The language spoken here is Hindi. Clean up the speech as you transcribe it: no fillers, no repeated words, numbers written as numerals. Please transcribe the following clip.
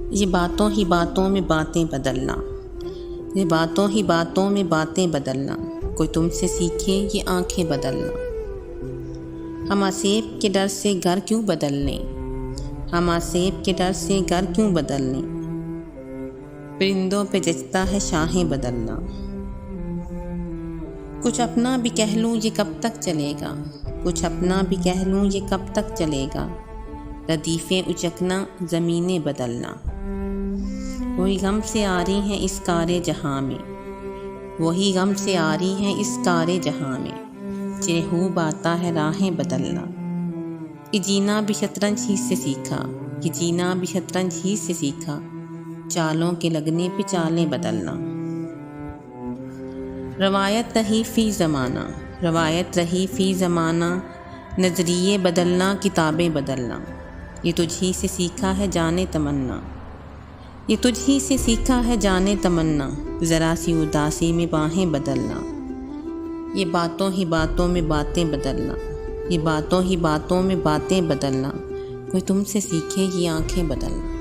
ये बातों ही बातों में बातें बदलना, ये बातों ही बातों में बातें बदलना, कोई तुमसे सीखे ये आंखें बदलना। हम आसेब के डर से घर क्यों बदलने, हम आसेब के डर से घर क्यों बदलने। परिंदों पे जचता है शाहें बदलना। कुछ अपना भी कह लूँ ये कब तक चलेगा, कुछ अपना भी कह लूँ ये कब तक चलेगा। रदीफ़ें उचकना ज़मीनें बदलना। वही गम से आ रही हैं इस कारे जहाँ में, वही गम से आ रही हैं इस कारे जहाँ में। चिरहूब आता है राहें बदलना। ये जीना भी शतरंज ही से सीखा, ये जीना भी शतरंज ही से सीखा। चालों के लगने पे चालें बदलना। रवायत रही फ़ी ज़माना, रवायत रही फ़ी ज़माना। नज़रिए बदलना किताबें बदलना। ये तुझी से सीखा है जाने तमन्ना, ये तुझी से सीखा है जाने तमन्ना। ज़रा सी उदासी में बाहें बदलना। ये बातों ही बातों में बातें बदलना, ये बातों ही बातों में बातें बदलना, कोई तुमसे सीखे ये आंखें बदलना।